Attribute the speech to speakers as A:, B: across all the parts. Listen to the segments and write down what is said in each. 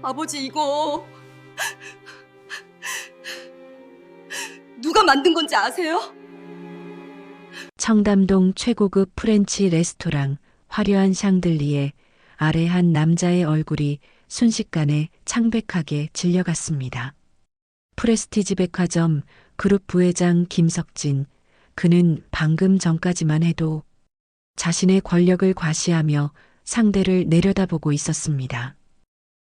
A: 아버지, 이거 누가 만든 건지 아세요?
B: 청담동 최고급 프렌치 레스토랑 화려한 샹들리에 아래 한 남자의 얼굴이 순식간에 창백하게 질려갔습니다. 프레스티지 백화점 그룹 부회장 김석진, 그는 방금 전까지만 해도 자신의 권력을 과시하며 상대를 내려다보고 있었습니다.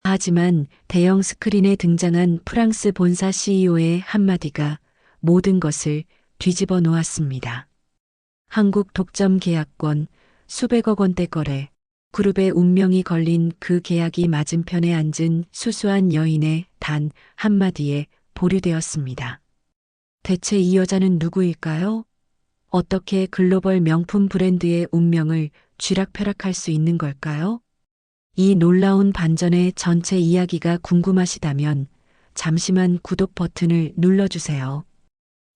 B: 하지만 대형 스크린에 등장한 프랑스 본사 CEO의 한마디가 모든 것을 뒤집어 놓았습니다. 한국 독점 계약권, 수백억 원대 거래, 그룹의 운명이 걸린 그 계약이 맞은편에 앉은 수수한 여인의 단 한마디에 보류되었습니다. 대체 이 여자는 누구일까요? 어떻게 글로벌 명품 브랜드의 운명을 쥐락펴락할 수 있는 걸까요? 이 놀라운 반전의 전체 이야기가 궁금하시다면 잠시만 구독 버튼을 눌러주세요.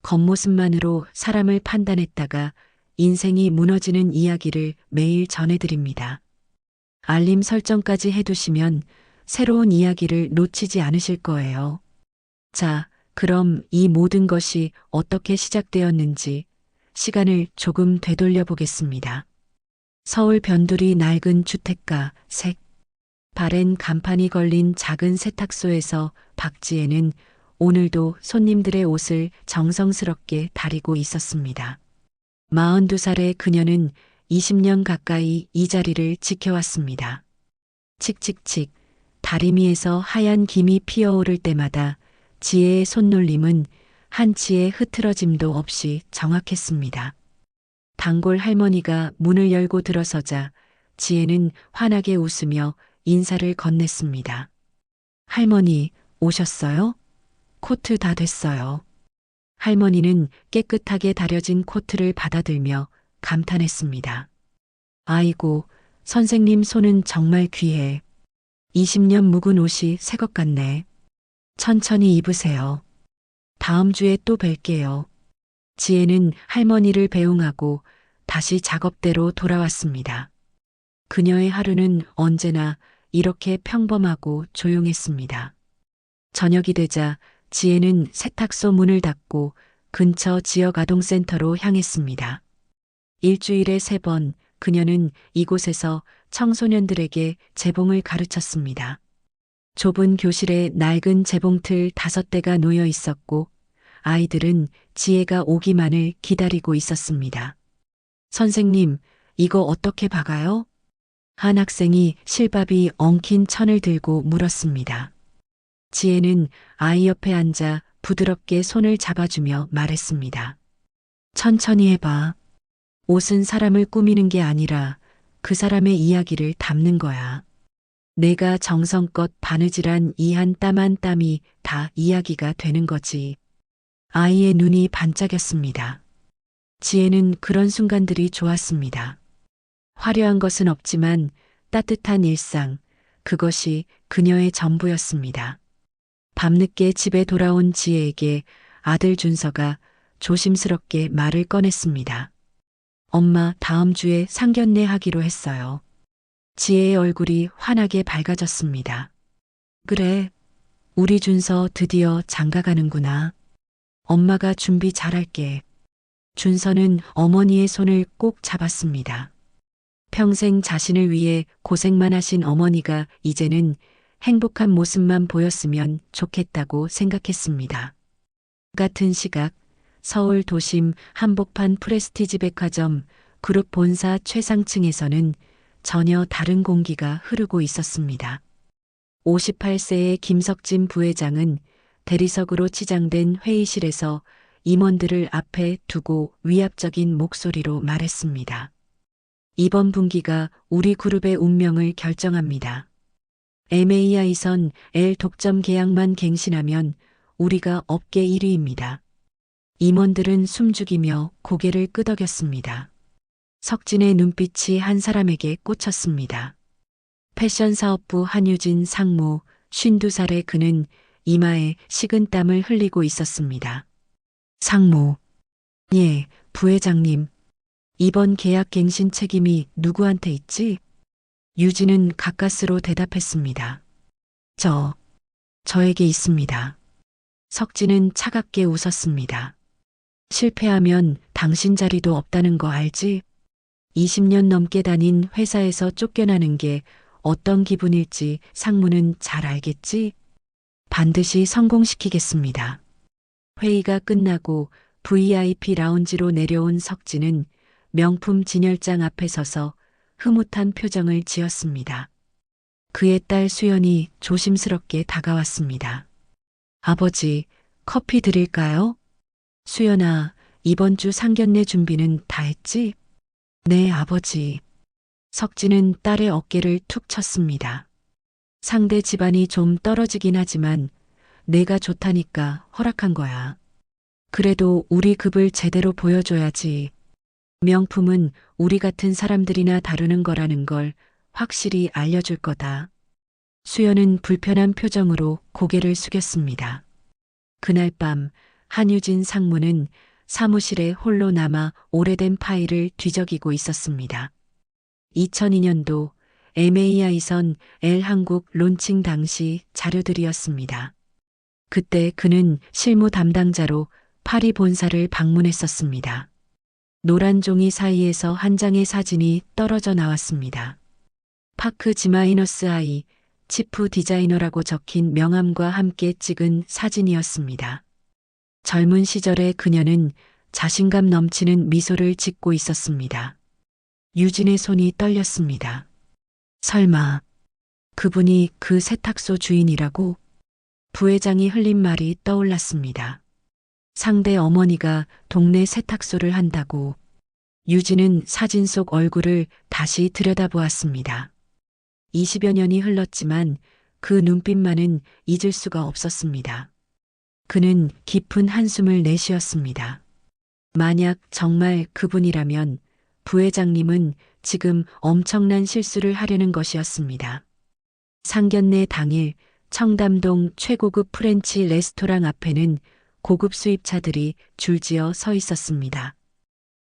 B: 겉모습만으로 사람을 판단했다가 인생이 무너지는 이야기를 매일 전해드립니다. 알림 설정까지 해두시면 새로운 이야기를 놓치지 않으실 거예요. 자, 그럼 이 모든 것이 어떻게 시작되었는지 시간을 조금 되돌려 보겠습니다. 서울 변두리 낡은 주택가 색. 바랜 간판이 걸린 작은 세탁소에서 박지혜는 오늘도 손님들의 옷을 정성스럽게 다리고 있었습니다. 42살의 그녀는 20년 가까이 이 자리를 지켜왔습니다. 칙칙칙 다리미에서 하얀 김이 피어오를 때마다 지혜의 손놀림은 한치의 흐트러짐도 없이 정확했습니다. 단골 할머니가 문을 열고 들어서자 지혜는 환하게 웃으며 인사를 건넸습니다. 할머니, 오셨어요? 코트 다 됐어요. 할머니는 깨끗하게 다려진 코트를 받아들며 감탄했습니다. 아이고, 선생님 손은 정말 귀해. 20년 묵은 옷이 새 것 같네. 천천히 입으세요. 다음 주에 또 뵐게요. 지혜는 할머니를 배웅하고 다시 작업대로 돌아왔습니다. 그녀의 하루는 언제나 이렇게 평범하고 조용했습니다. 저녁이 되자 지혜는 세탁소 문을 닫고 근처 지역 아동센터로 향했습니다. 일주일에 3번 그녀는 이곳에서 청소년들에게 재봉을 가르쳤습니다. 좁은 교실에 낡은 재봉틀 5대가 놓여 있었고 아이들은 지혜가 오기만을 기다리고 있었습니다. 선생님, 이거 어떻게 박아요? 한 학생이 실밥이 엉킨 천을 들고 물었습니다. 지혜는 아이 옆에 앉아 부드럽게 손을 잡아주며 말했습니다. 천천히 해봐. 옷은 사람을 꾸미는 게 아니라 그 사람의 이야기를 담는 거야. 내가 정성껏 바느질한 이 한 땀 한 땀이 다 이야기가 되는 거지. 아이의 눈이 반짝였습니다. 지혜는 그런 순간들이 좋았습니다. 화려한 것은 없지만 따뜻한 일상, 그것이 그녀의 전부였습니다. 밤늦게 집에 돌아온 지혜에게 아들 준서가 조심스럽게 말을 꺼냈습니다. 엄마, 다음 주에 상견례 하기로 했어요. 지혜의 얼굴이 환하게 밝아졌습니다. 그래, 우리 준서 드디어 장가가는구나. 엄마가 준비 잘할게. 준서는 어머니의 손을 꼭 잡았습니다. 평생 자신을 위해 고생만 하신 어머니가 이제는 행복한 모습만 보였으면 좋겠다고 생각했습니다. 같은 시각 서울 도심 한복판 프레스티지 백화점 그룹 본사 최상층에서는 전혀 다른 공기가 흐르고 있었습니다. 58세의 김석진 부회장은 대리석으로 치장된 회의실에서 임원들을 앞에 두고 위압적인 목소리로 말했습니다. 이번 분기가 우리 그룹의 운명을 결정합니다. MAI선 L 독점 계약만 갱신하면 우리가 업계 1위입니다. 임원들은 숨죽이며 고개를 끄덕였습니다. 석진의 눈빛이 한 사람에게 꽂혔습니다. 패션사업부 한유진 상무 52살의 그는 이마에 식은땀을 흘리고 있었습니다. 상무. 예, 부회장님. 이번 계약 갱신 책임이 누구한테 있지? 유진은 가까스로 대답했습니다. 저에게 있습니다. 석진은 차갑게 웃었습니다. 실패하면 당신 자리도 없다는 거 알지? 20년 넘게 다닌 회사에서 쫓겨나는 게 어떤 기분일지 상무는 잘 알겠지? 반드시 성공시키겠습니다. 회의가 끝나고 VIP 라운지로 내려온 석진은 명품 진열장 앞에 서서 흐뭇한 표정을 지었습니다. 그의 딸 수연이 조심스럽게 다가왔습니다. 아버지, 커피 드릴까요? 수연아, 이번 주 상견례 준비는 다 했지? 네, 아버지. 석진은 딸의 어깨를 툭 쳤습니다. 상대 집안이 좀 떨어지긴 하지만 내가 좋다니까 허락한 거야. 그래도 우리 급을 제대로 보여줘야지. 명품은 우리 같은 사람들이나 다루는 거라는 걸 확실히 알려줄 거다. 수연은 불편한 표정으로 고개를 숙였습니다. 그날 밤 한유진 상무는 사무실에 홀로 남아 오래된 파일을 뒤적이고 있었습니다. 2002년도 MAI선 L한국 론칭 당시 자료들이었습니다. 그때 그는 실무 담당자로 파리 본사를 방문했었습니다. 노란 종이 사이에서 한 장의 사진이 떨어져 나왔습니다. 파크 지마이너스 아이, 치프 디자이너라고 적힌 명함과 함께 찍은 사진이었습니다. 젊은 시절의 그녀는 자신감 넘치는 미소를 짓고 있었습니다. 유진의 손이 떨렸습니다. 설마 그분이 그 세탁소 주인이라고? 부회장이 흘린 말이 떠올랐습니다. 상대 어머니가 동네 세탁소를 한다고. 유진은 사진 속 얼굴을 다시 들여다보았습니다. 20여 년이 흘렀지만 그 눈빛만은 잊을 수가 없었습니다. 그는 깊은 한숨을 내쉬었습니다. 만약 정말 그분이라면 부회장님은 지금 엄청난 실수를 하려는 것이었습니다. 상견례 당일 청담동 최고급 프렌치 레스토랑 앞에는 고급 수입차들이 줄지어 서 있었습니다.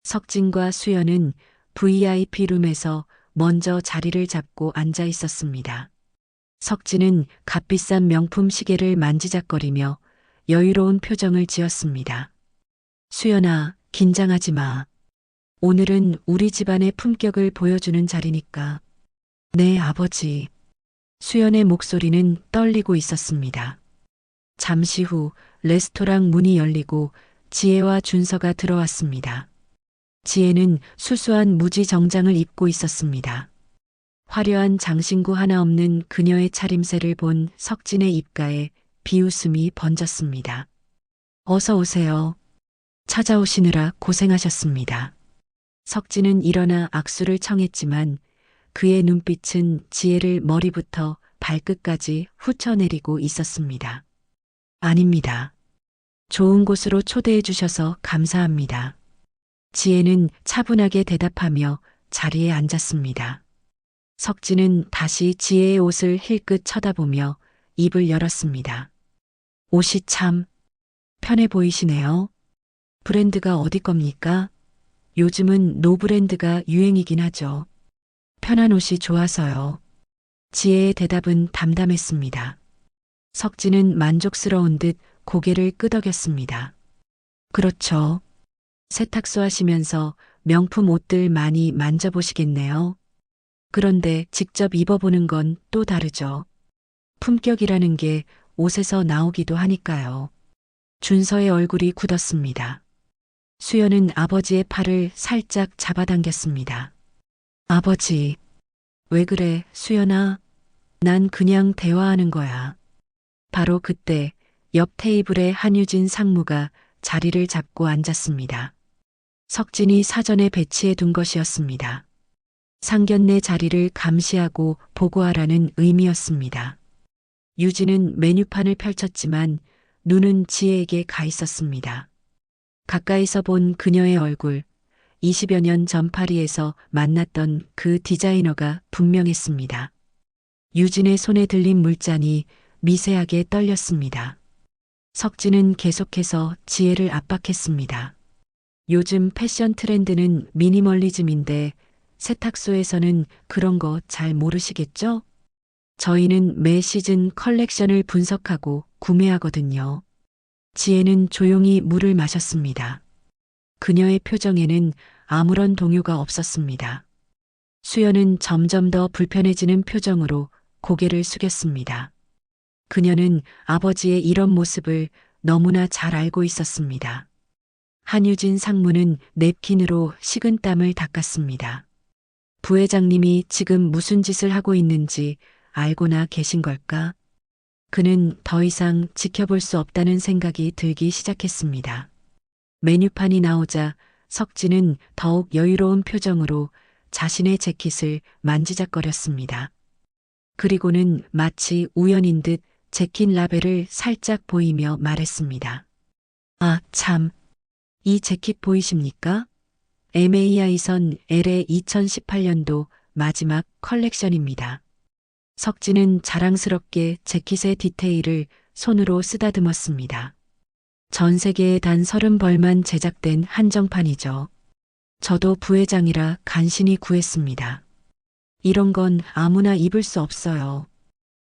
B: 석진과 수연은 VIP 룸에서 먼저 자리를 잡고 앉아 있었습니다. 석진은 값비싼 명품 시계를 만지작거리며 여유로운 표정을 지었습니다. 수연아, 긴장하지 마. 오늘은 우리 집안의 품격을 보여주는 자리니까. 네, 아버지. 수연의 목소리는 떨리고 있었습니다. 잠시 후 레스토랑 문이 열리고 지혜와 준서가 들어왔습니다. 지혜는 수수한 무지 정장을 입고 있었습니다. 화려한 장신구 하나 없는 그녀의 차림새를 본 석진의 입가에 비웃음이 번졌습니다. 어서 오세요. 찾아오시느라 고생하셨습니다. 석진은 일어나 악수를 청했지만 그의 눈빛은 지혜를 머리부터 발끝까지 훑어내리고 있었습니다. 아닙니다. 좋은 곳으로 초대해 주셔서 감사합니다. 지혜는 차분하게 대답하며 자리에 앉았습니다. 석진은 다시 지혜의 옷을 힐끗 쳐다보며 입을 열었습니다. 옷이 참 편해 보이시네요. 브랜드가 어디 겁니까? 요즘은 노브랜드가 유행이긴 하죠. 편한 옷이 좋아서요. 지혜의 대답은 담담했습니다. 석진은 만족스러운 듯 고개를 끄덕였습니다. 그렇죠. 세탁소 하시면서 명품 옷들 많이 만져보시겠네요. 그런데 직접 입어보는 건 또 다르죠. 품격이라는 게 옷에서 나오기도 하니까요. 준서의 얼굴이 굳었습니다. 수연은 아버지의 팔을 살짝 잡아당겼습니다. 아버지, 왜 그래, 수연아? 난 그냥 대화하는 거야. 바로 그때 옆 테이블에 한유진 상무가 자리를 잡고 앉았습니다. 석진이 사전에 배치해 둔 것이었습니다. 상견례 자리를 감시하고 보고하라는 의미였습니다. 유진은 메뉴판을 펼쳤지만 눈은 지혜에게 가 있었습니다. 가까이서 본 그녀의 얼굴, 20여 년 전 파리에서 만났던 그 디자이너가 분명했습니다. 유진의 손에 들린 물잔이 미세하게 떨렸습니다. 석진은 계속해서 지혜를 압박했습니다. 요즘 패션 트렌드는 미니멀리즘인데 세탁소에서는 그런 거 잘 모르시겠죠? 저희는 매 시즌 컬렉션을 분석하고 구매하거든요. 지혜는 조용히 물을 마셨습니다. 그녀의 표정에는 아무런 동요가 없었습니다. 수연은 점점 더 불편해지는 표정으로 고개를 숙였습니다. 그녀는 아버지의 이런 모습을 너무나 잘 알고 있었습니다. 한유진 상무는 냅킨으로 식은땀을 닦았습니다. 부회장님이 지금 무슨 짓을 하고 있는지 알고나 계신 걸까? 그는 더 이상 지켜볼 수 없다는 생각이 들기 시작했습니다. 메뉴판이 나오자 석진은 더욱 여유로운 표정으로 자신의 재킷을 만지작거렸습니다. 그리고는 마치 우연인 듯 재킷 라벨을 살짝 보이며 말했습니다. 아, 참. 이 재킷 보이십니까? MAI선 L의 2018년도 마지막 컬렉션입니다. 석진은 자랑스럽게 재킷의 디테일을 손으로 쓰다듬었습니다. 전 세계에 단 30벌만 제작된 한정판이죠. 저도 부회장이라 간신히 구했습니다. 이런 건 아무나 입을 수 없어요.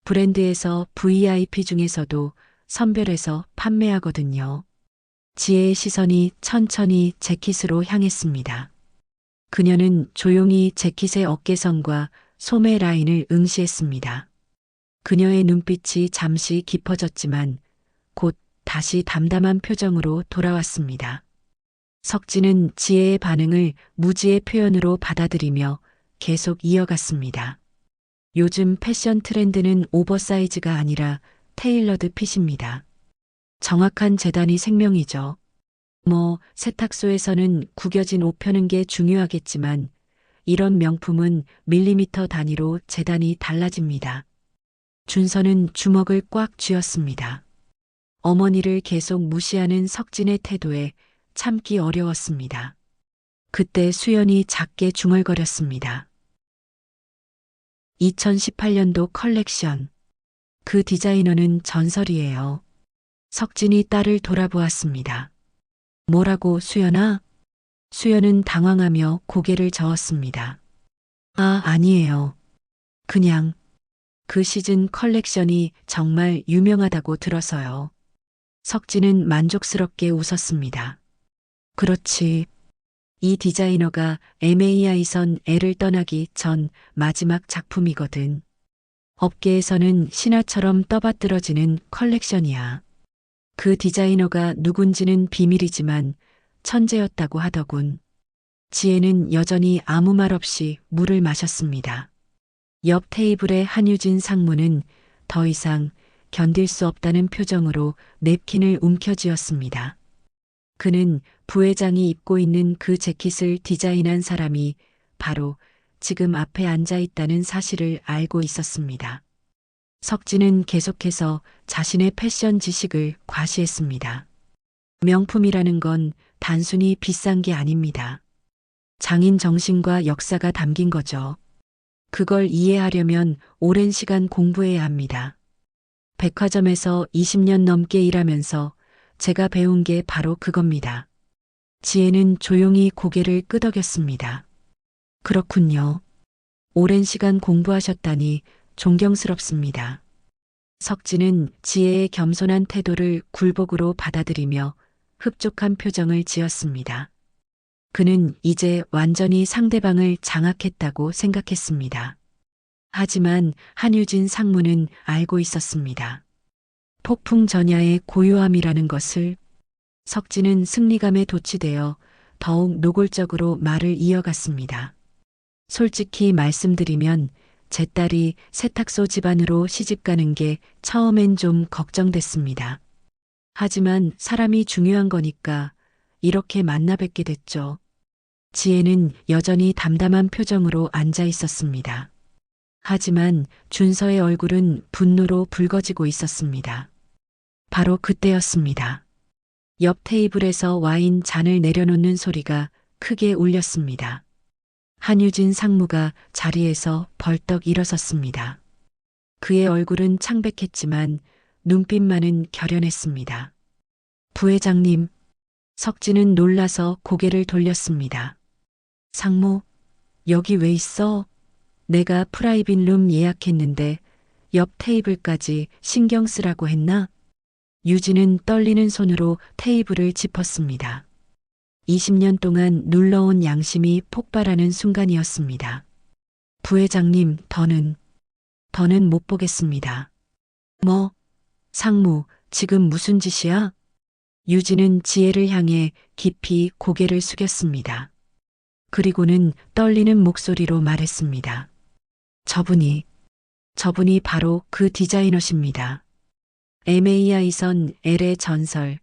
B: 브랜드에서 VIP 중에서도 선별해서 판매하거든요. 지혜의 시선이 천천히 재킷으로 향했습니다. 그녀는 조용히 재킷의 어깨선과 소매 라인을 응시했습니다. 그녀의 눈빛이 잠시 깊어졌지만 곧 다시 담담한 표정으로 돌아왔습니다. 석진은 지혜의 반응을 무지의 표현으로 받아들이며 계속 이어갔습니다. 요즘 패션 트렌드는 오버사이즈가 아니라 테일러드 핏입니다. 정확한 재단이 생명이죠. 세탁소에서는 구겨진 옷 펴는 게 중요하겠지만 이런 명품은 밀리미터 단위로 재단이 달라집니다. 준서는 주먹을 꽉 쥐었습니다. 어머니를 계속 무시하는 석진의 태도에 참기 어려웠습니다. 그때 수연이 작게 중얼거렸습니다. 2018년도 컬렉션. 그 디자이너는 전설이에요. 석진이 딸을 돌아보았습니다. 뭐라고, 수연아? 수연은 당황하며 고개를 저었습니다. 아, 아니에요. 그냥 그 시즌 컬렉션이 정말 유명하다고 들어서요. 석진은 만족스럽게 웃었습니다. 그렇지. 이 디자이너가 MAI선 L을 떠나기 전 마지막 작품이거든. 업계에서는 신화처럼 떠받들어지는 컬렉션이야. 그 디자이너가 누군지는 비밀이지만 천재였다고 하더군. 지혜는 여전히 아무 말 없이 물을 마셨습니다. 옆 테이블의 한유진 상무는 더 이상 견딜 수 없다는 표정으로 냅킨을 움켜쥐었습니다. 그는 부회장이 입고 있는 그 재킷을 디자인한 사람이 바로 지금 앞에 앉아 있다는 사실을 알고 있었습니다. 석진은 계속해서 자신의 패션 지식을 과시했습니다. 명품이라는 건 단순히 비싼 게 아닙니다. 장인 정신과 역사가 담긴 거죠. 그걸 이해하려면 오랜 시간 공부해야 합니다. 백화점에서 20년 넘게 일하면서 제가 배운 게 바로 그겁니다. 지혜는 조용히 고개를 끄덕였습니다. 그렇군요. 오랜 시간 공부하셨다니 존경스럽습니다. 석진은 지혜의 겸손한 태도를 굴복으로 받아들이며 흡족한 표정을 지었습니다. 그는 이제 완전히 상대방을 장악했다고 생각했습니다. 하지만 한유진 상무는 알고 있었습니다. 폭풍 전야의 고요함이라는 것을. 석진은 승리감에 도취되어 더욱 노골적으로 말을 이어갔습니다. 솔직히 말씀드리면 제 딸이 세탁소 집안으로 시집가는 게 처음엔 좀 걱정됐습니다. 하지만 사람이 중요한 거니까 이렇게 만나 뵙게 됐죠. 지혜는 여전히 담담한 표정으로 앉아 있었습니다. 하지만 준서의 얼굴은 분노로 붉어지고 있었습니다. 바로 그때였습니다. 옆 테이블에서 와인 잔을 내려놓는 소리가 크게 울렸습니다. 한유진 상무가 자리에서 벌떡 일어섰습니다. 그의 얼굴은 창백했지만 눈빛만은 결연했습니다. 부회장님, 석진은 놀라서 고개를 돌렸습니다. 상무, 여기 왜 있어? 내가 프라이빗 룸 예약했는데 옆 테이블까지 신경 쓰라고 했나? 유진은 떨리는 손으로 테이블을 짚었습니다. 20년 동안 눌러온 양심이 폭발하는 순간이었습니다. 부회장님, 더는 못 보겠습니다. 뭐? 상무, 지금 무슨 짓이야? 유진은 지혜를 향해 깊이 고개를 숙였습니다. 그리고는 떨리는 목소리로 말했습니다. 저분이 바로 그 디자이너십니다. MAI선 L의 전설,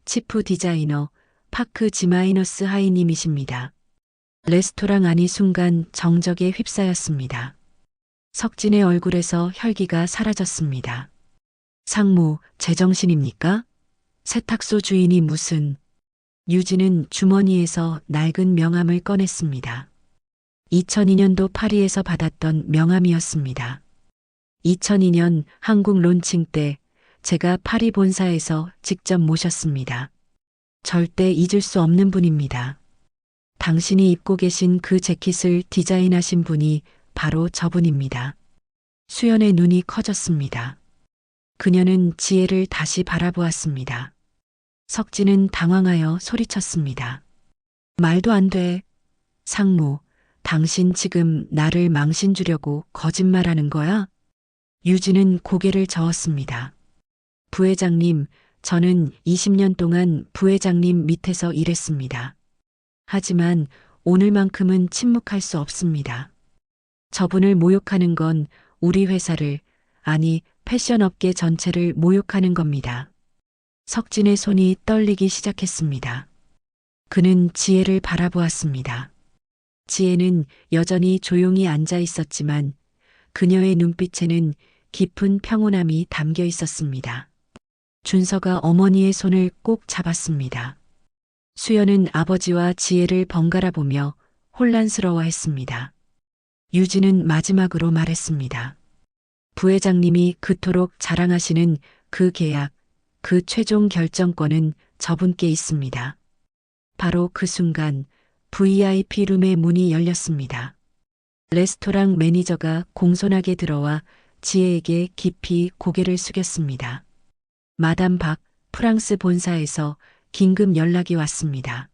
B: 치프 디자이너 파크 지마이너스 하이님이십니다. 레스토랑 안이 순간 정적에 휩싸였습니다. 석진의 얼굴에서 혈기가 사라졌습니다. 상무, 제정신입니까? 세탁소 주인이 무슨... 유진은 주머니에서 낡은 명함을 꺼냈습니다. 2002년도 파리에서 받았던 명함이었습니다. 2002년 한국 론칭 때 제가 파리 본사에서 직접 모셨습니다. 절대 잊을 수 없는 분입니다. 당신이 입고 계신 그 재킷을 디자인하신 분이 바로 저분입니다. 수연의 눈이 커졌습니다. 그녀는 지혜를 다시 바라보았습니다. 석진은 당황하여 소리쳤습니다. 말도 안 돼. 상무, 당신 지금 나를 망신 주려고 거짓말하는 거야? 유진은 고개를 저었습니다. 부회장님, 저는 20년 동안 부회장님 밑에서 일했습니다. 하지만 오늘만큼은 침묵할 수 없습니다. 저분을 모욕하는 건 우리 회사를, 아니 패션업계 전체를 모욕하는 겁니다. 석진의 손이 떨리기 시작했습니다. 그는 지혜를 바라보았습니다. 지혜는 여전히 조용히 앉아 있었지만 그녀의 눈빛에는 깊은 평온함이 담겨 있었습니다. 준서가 어머니의 손을 꼭 잡았습니다. 수연은 아버지와 지혜를 번갈아 보며 혼란스러워했습니다. 유진은 마지막으로 말했습니다. 부회장님이 그토록 자랑하시는 그 계약, 그 최종 결정권은 저분께 있습니다. 바로 그 순간 VIP 룸의 문이 열렸습니다. 레스토랑 매니저가 공손하게 들어와 지혜에게 깊이 고개를 숙였습니다. 마담 박, 프랑스 본사에서 긴급 연락이 왔습니다.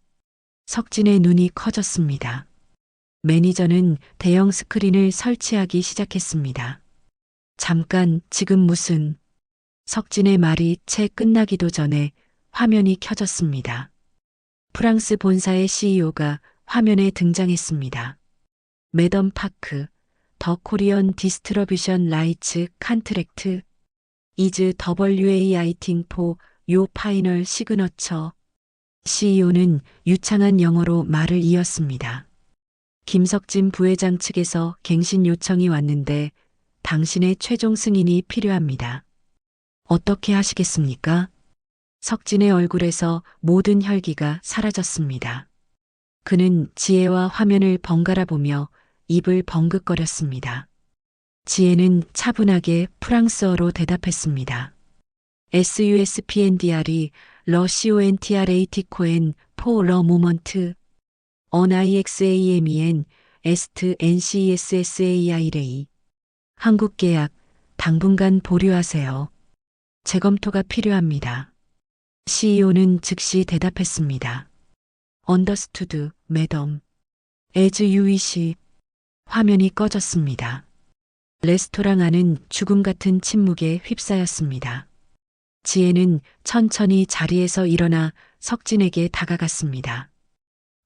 B: 석진의 눈이 커졌습니다. 매니저는 대형 스크린을 설치하기 시작했습니다. 잠깐, 지금 무슨... 석진의 말이 채 끝나기도 전에 화면이 켜졌습니다. 프랑스 본사의 CEO가 화면에 등장했습니다. 매덤 파크, 더 코리언 디스트러뷰션 라이츠 컨트랙트, 이즈 WAI팅 포 요 파이널 시그너처. CEO는 유창한 영어로 말을 이었습니다. 김석진 부회장 측에서 갱신 요청이 왔는데 당신의 최종 승인이 필요합니다. 어떻게 하시겠습니까? 석진의 얼굴에서 모든 혈기가 사라졌습니다. 그는 지혜와 화면을 번갈아 보며 입을 벙긋거렸습니다. 지혜는 차분하게 프랑스어로 대답했습니다. SUSPNDR이 러시오NTRAT코엔 포러 모먼트 언 IXAMEN 에스트 NCESSAI레이 한국 계약 당분간 보류하세요. 재검토가 필요합니다. CEO는 즉시 대답했습니다. 언더스투드, 매덤. As you wish. 화면이 꺼졌습니다. 레스토랑 안은 죽음 같은 침묵에 휩싸였습니다. 지혜는 천천히 자리에서 일어나 석진에게 다가갔습니다.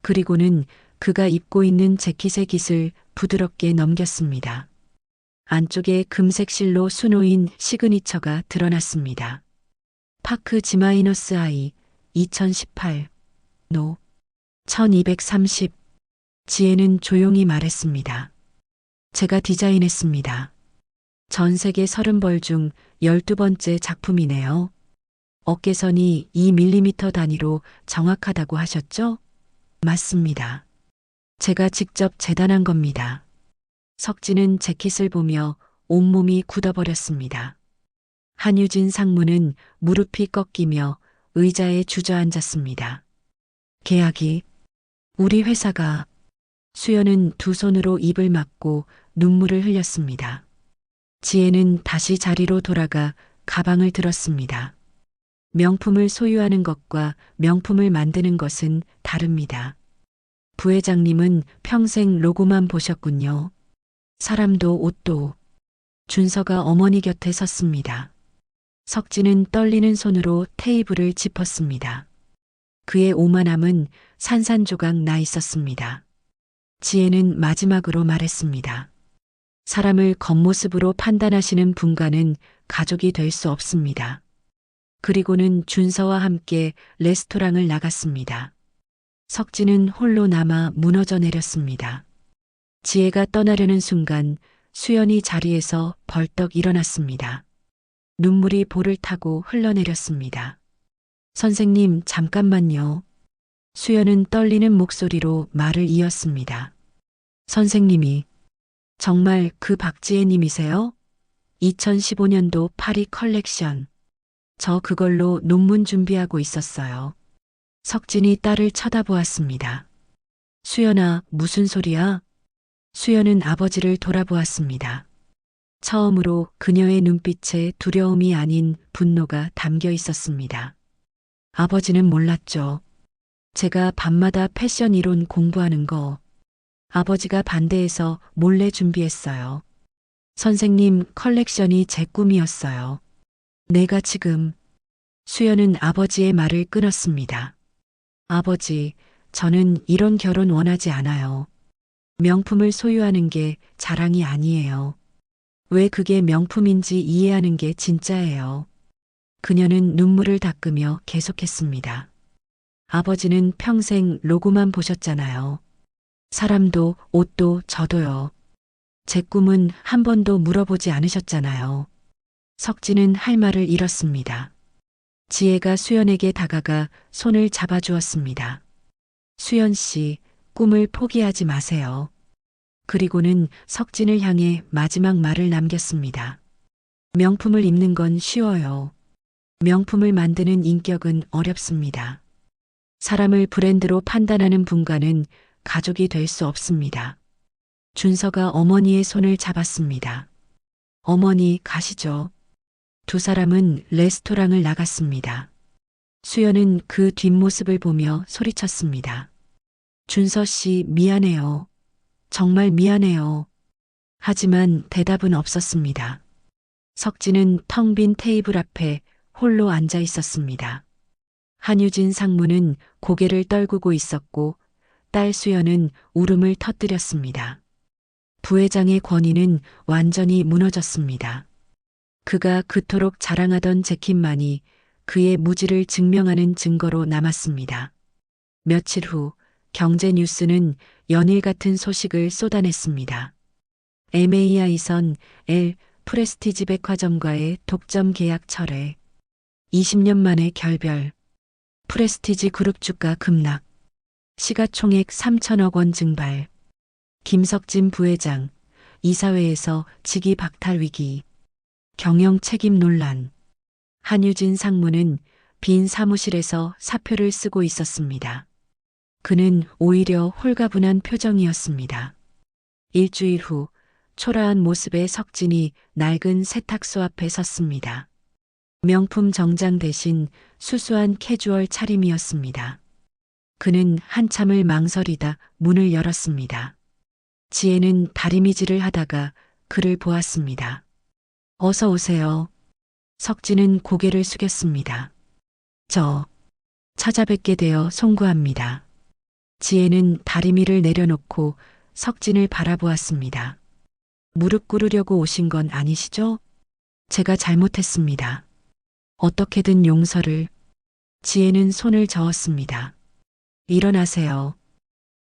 B: 그리고는 그가 입고 있는 재킷의 깃을 부드럽게 넘겼습니다. 안쪽에 금색 실로 수놓인 시그니처가 드러났습니다. 파크 지마이너스 아이 2018 노 1230. 지혜는 조용히 말했습니다. 제가 디자인했습니다. 전 세계 30벌 중 12번째 작품이네요. 어깨선이 2mm 단위로 정확하다고 하셨죠? 맞습니다. 제가 직접 재단한 겁니다. 석진은 재킷을 보며 온몸이 굳어버렸습니다. 한유진 상무는 무릎이 꺾이며 의자에 주저앉았습니다. 계약이 우리 회사가 수연은 두 손으로 입을 막고 눈물을 흘렸습니다. 지혜는 다시 자리로 돌아가 가방을 들었습니다. 명품을 소유하는 것과 명품을 만드는 것은 다릅니다. 부회장님은 평생 로고만 보셨군요. 사람도 옷도. 준서가 어머니 곁에 섰습니다. 석진은 떨리는 손으로 테이블을 짚었습니다. 그의 오만함은 산산조각 나 있었습니다. 지혜는 마지막으로 말했습니다. 사람을 겉모습으로 판단하시는 분과는 가족이 될 수 없습니다. 그리고는 준서와 함께 레스토랑을 나갔습니다. 석진은 홀로 남아 무너져 내렸습니다. 지혜가 떠나려는 순간 수연이 자리에서 벌떡 일어났습니다. 눈물이 볼을 타고 흘러내렸습니다. 선생님, 잠깐만요. 수연은 떨리는 목소리로 말을 이었습니다. 선생님이 정말 그 박지혜님이세요? 2015년도 파리 컬렉션. 저 그걸로 논문 준비하고 있었어요. 석진이 딸을 쳐다보았습니다. 수연아, 무슨 소리야? 수연은 아버지를 돌아보았습니다. 처음으로 그녀의 눈빛에 두려움이 아닌 분노가 담겨 있었습니다. 아버지는 몰랐죠. 제가 밤마다 패션 이론 공부하는 거 아버지가 반대해서 몰래 준비했어요. 선생님, 컬렉션이 제 꿈이었어요. 내가 지금. 수연은 아버지의 말을 끊었습니다. 아버지, 저는 이런 결혼 원하지 않아요. 명품을 소유하는 게 자랑이 아니에요. 왜 그게 명품인지 이해하는 게 진짜예요. 그녀는 눈물을 닦으며 계속했습니다. 아버지는 평생 로고만 보셨잖아요. 사람도 옷도 저도요. 제 꿈은 한 번도 물어보지 않으셨잖아요. 석진은 할 말을 잃었습니다. 지혜가 수연에게 다가가 손을 잡아주었습니다. 수연 씨, 꿈을 포기하지 마세요. 그리고는 석진을 향해 마지막 말을 남겼습니다. 명품을 입는 건 쉬워요. 명품을 만드는 인격은 어렵습니다. 사람을 브랜드로 판단하는 분과는 가족이 될 수 없습니다. 준서가 어머니의 손을 잡았습니다. 어머니, 가시죠. 두 사람은 레스토랑을 나갔습니다. 수연은 그 뒷모습을 보며 소리쳤습니다. 준서 씨, 미안해요. 정말 미안해요. 하지만 대답은 없었습니다. 석진은 텅 빈 테이블 앞에 홀로 앉아 있었습니다. 한유진 상무는 고개를 떨구고 있었고 딸 수연은 울음을 터뜨렸습니다. 부회장의 권위는 완전히 무너졌습니다. 그가 그토록 자랑하던 재킷만이 그의 무지를 증명하는 증거로 남았습니다. 며칠 후 경제 뉴스는 연일 같은 소식을 쏟아냈습니다. MAI선 L 프레스티지 백화점과의 독점 계약 철회. 20년 만에 결별. 프레스티지 그룹 주가 급락. 시가총액 3천억 원 증발. 김석진 부회장, 이사회에서 직위 박탈 위기. 경영 책임 논란. 한유진 상무는 빈 사무실에서 사표를 쓰고 있었습니다. 그는 오히려 홀가분한 표정이었습니다. 일주일 후 초라한 모습의 석진이 낡은 세탁소 앞에 섰습니다. 명품 정장 대신 수수한 캐주얼 차림이었습니다. 그는 한참을 망설이다 문을 열었습니다. 지혜는 다리미질을 하다가 그를 보았습니다. 어서 오세요. 석진은 고개를 숙였습니다. 저 찾아뵙게 되어 송구합니다. 지혜는 다리미를 내려놓고 석진을 바라보았습니다. 무릎 꿇으려고 오신 건 아니시죠? 제가 잘못했습니다. 어떻게든 용서를. 지혜는 손을 저었습니다. 일어나세요.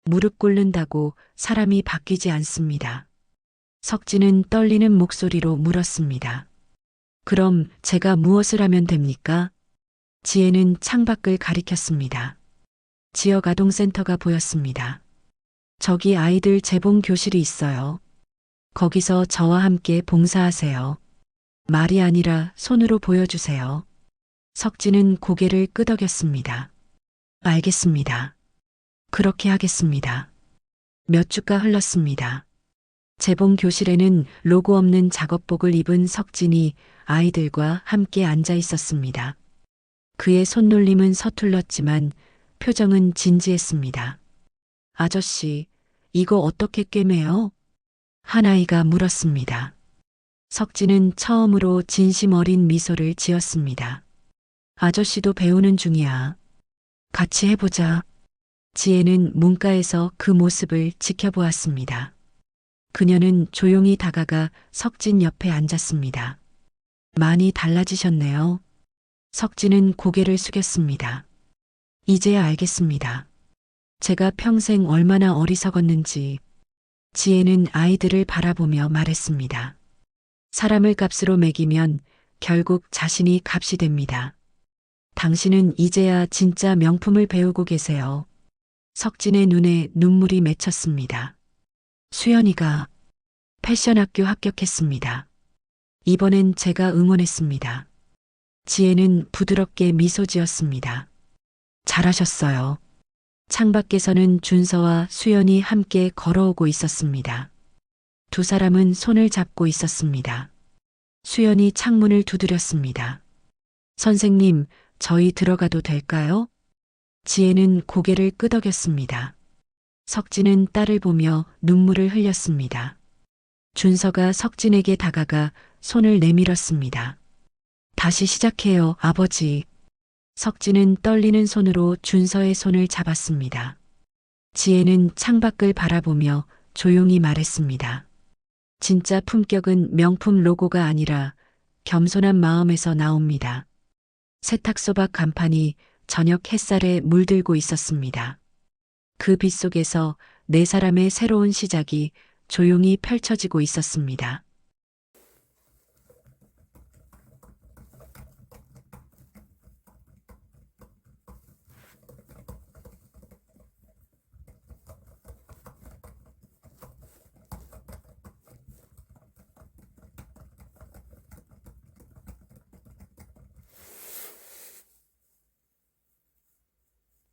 B: 무릎 꿇는다고 사람이 바뀌지 않습니다. 석진은 떨리는 목소리로 물었습니다. 그럼 제가 무엇을 하면 됩니까? 지혜는 창밖을 가리켰습니다. 지역 아동센터가 보였습니다. 저기 아이들 재봉 교실이 있어요. 거기서 저와 함께 봉사하세요. 말이 아니라 손으로 보여주세요. 석진은 고개를 끄덕였습니다. 알겠습니다. 그렇게 하겠습니다. 몇 주가 흘렀습니다. 재봉 교실에는 로고 없는 작업복을 입은 석진이 아이들과 함께 앉아 있었습니다. 그의 손놀림은 서툴렀지만 표정은 진지했습니다. 아저씨, 이거 어떻게 꿰매요? 한 아이가 물었습니다. 석진은 처음으로 진심 어린 미소를 지었습니다. 아저씨도 배우는 중이야. 같이 해보자. 지혜는 문가에서 그 모습을 지켜보았습니다. 그녀는 조용히 다가가 석진 옆에 앉았습니다. 많이 달라지셨네요. 석진은 고개를 숙였습니다. 이제야 알겠습니다. 제가 평생 얼마나 어리석었는지. 지혜는 아이들을 바라보며 말했습니다. 사람을 값으로 매기면 결국 자신이 값이 됩니다. 당신은 이제야 진짜 명품을 배우고 계세요. 석진의 눈에 눈물이 맺혔습니다. 수연이가 패션학교 합격했습니다. 이번엔 제가 응원했습니다. 지혜는 부드럽게 미소 지었습니다. 잘하셨어요. 창밖에서는 준서와 수연이 함께 걸어오고 있었습니다. 두 사람은 손을 잡고 있었습니다. 수연이 창문을 두드렸습니다. 선생님, 저희 들어가도 될까요? 지혜는 고개를 끄덕였습니다. 석진은 딸을 보며 눈물을 흘렸습니다. 준서가 석진에게 다가가 손을 내밀었습니다. 다시 시작해요, 아버지. 석진은 떨리는 손으로 준서의 손을 잡았습니다. 지혜는 창밖을 바라보며 조용히 말했습니다. 진짜 품격은 명품 로고가 아니라 겸손한 마음에서 나옵니다. 세탁소밖 간판이 저녁 햇살에 물들고 있었습니다. 그 빛 속에서 네 사람의 새로운 시작이 조용히 펼쳐지고 있었습니다.